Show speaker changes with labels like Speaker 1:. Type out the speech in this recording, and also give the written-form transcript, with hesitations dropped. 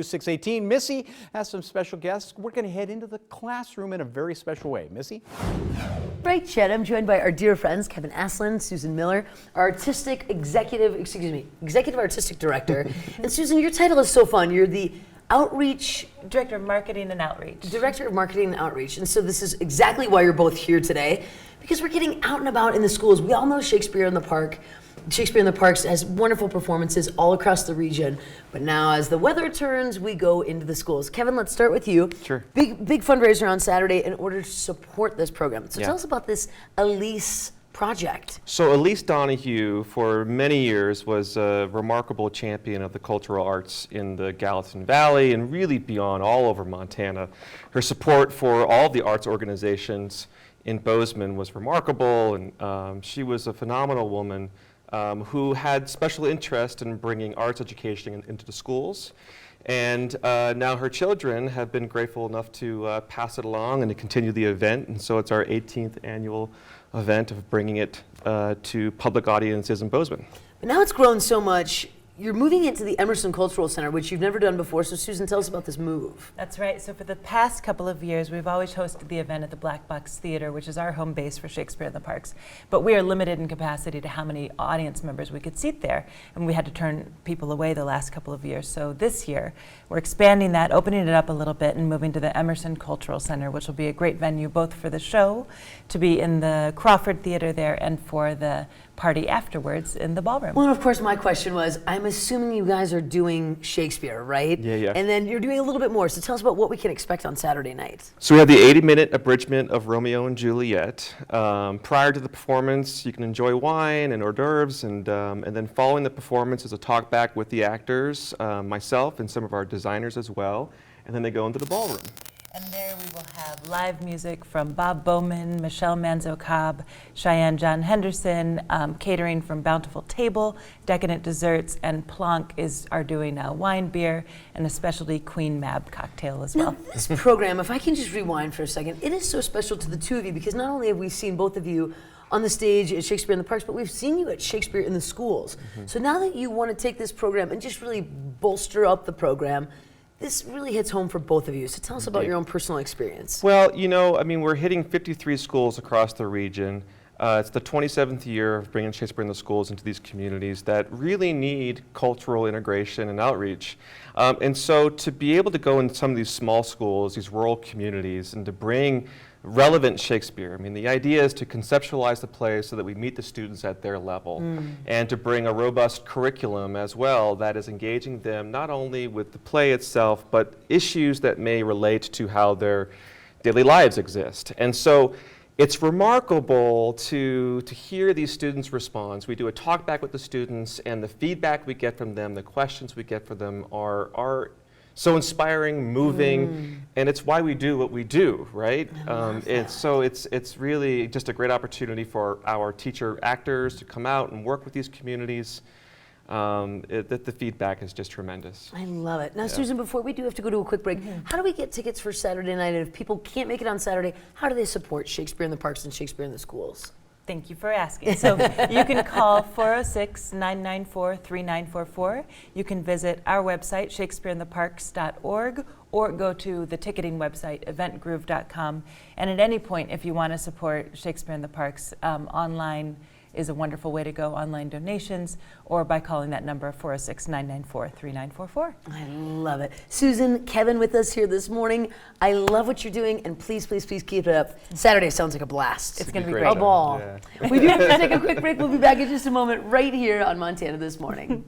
Speaker 1: 618. Missy has some special guests. We're going to head into the classroom in a very special way. Missy?
Speaker 2: Right, Chet. I'm joined by our dear friends, Kevin Asselin, Susan Miller, our executive artistic director. And Susan, your title is so fun. You're the Outreach
Speaker 3: Director of Marketing and Outreach.
Speaker 2: Director of Marketing and Outreach. And so this is exactly why you're both here today, because we're getting out and about in the schools. We all know Shakespeare in the Park. Shakespeare in the Parks has wonderful performances all across the region. But now as the weather turns, we go into the schools. Kevin, let's start with you.
Speaker 1: Sure.
Speaker 2: Big fundraiser on Saturday in order to support this program. So tell us about this Elise project.
Speaker 4: So Elise Donahue, for many years, was a remarkable champion of the cultural arts in the Gallatin Valley and really beyond, all over Montana. Her support for all the arts organizations in Bozeman was remarkable, and she was a phenomenal woman who had special interest in bringing arts education into the schools. And now her children have been grateful enough to pass it along and to continue the event. And so it's our 18th annual event of bringing it to public audiences in Bozeman.
Speaker 2: But now it's grown so much. You're moving into the Emerson Cultural Center, which you've never done before. So Susan, tell us about this move.
Speaker 3: That's right. So for the past couple of years, we've always hosted the event at the Black Box Theater, which is our home base for Shakespeare in the Parks. But we are limited in capacity to how many audience members we could seat there. And we had to turn people away the last couple of years. So this year, we're expanding that, opening it up a little bit, and moving to the Emerson Cultural Center, which will be a great venue both for the show, to be in the Crawford Theater there, and for the party afterwards in the ballroom.
Speaker 2: Well, and of course, my question was, I'm assuming you guys are doing Shakespeare, right?
Speaker 4: Yeah.
Speaker 2: And then you're doing a little bit more. So tell us about what we can expect on Saturday night.
Speaker 4: So we have the 80-minute abridgment of Romeo and Juliet. Prior to the performance, you can enjoy wine and hors d'oeuvres, and then following the performance is a talk back with the actors, myself and some of our designers as well, and then they go into the ballroom.
Speaker 3: And there we will have live music from Bob Bowman, Michelle Manzo-Cobb, Cheyenne John Henderson, catering from Bountiful Table, Decadent Desserts, and Plonk are doing wine, beer, and a specialty Queen Mab cocktail as well.
Speaker 2: Now, this program, if I can just rewind for a second, it is so special to the two of you because not only have we seen both of you on the stage at Shakespeare in the Parks, but we've seen you at Shakespeare in the schools. Mm-hmm. So now that you want to take this program and just really bolster up the program, this really hits home for both of you. So tell us about your own personal experience.
Speaker 4: Well, we're hitting 53 schools across the region. It's the 27th year of bringing Shakespeare in the schools into these communities that really need cultural integration and outreach. And so to be able to go in some of these small schools, these rural communities, and to bring relevant Shakespeare. The idea is to conceptualize the play so that we meet the students at their level, and to bring a robust curriculum as well that is engaging them not only with the play itself, but issues that may relate to how their daily lives exist. And so it's remarkable to hear these students' response. We do a talk back with the students, and the feedback we get from them, the questions we get from them are so inspiring, moving, and it's why we do what we do, right? It's really just a great opportunity for our teacher actors to come out and work with these communities. The feedback is just tremendous.
Speaker 2: I love it. Now, Susan, before we do have to go to a quick break, how do we get tickets for Saturday night? And if people can't make it on Saturday, how do they support Shakespeare in the Parks and Shakespeare in the schools?
Speaker 3: Thank you for asking. So you can call 406-994-3944. You can visit our website, shakespeareintheparks.org, or go to the ticketing website, eventgroove.com. And at any point, if you want to support Shakespeare in the Parks, online is a wonderful way to go, online donations, or by calling that number, 406-994-3944.
Speaker 2: I love it. Susan, Kevin with us here this morning. I love what you're doing, and please, please, please keep it up. Saturday sounds like a blast.
Speaker 3: It's going to be great.
Speaker 2: A ball.
Speaker 4: Yeah.
Speaker 2: We do have to take a quick break. We'll be back in just a moment right here on Montana This Morning.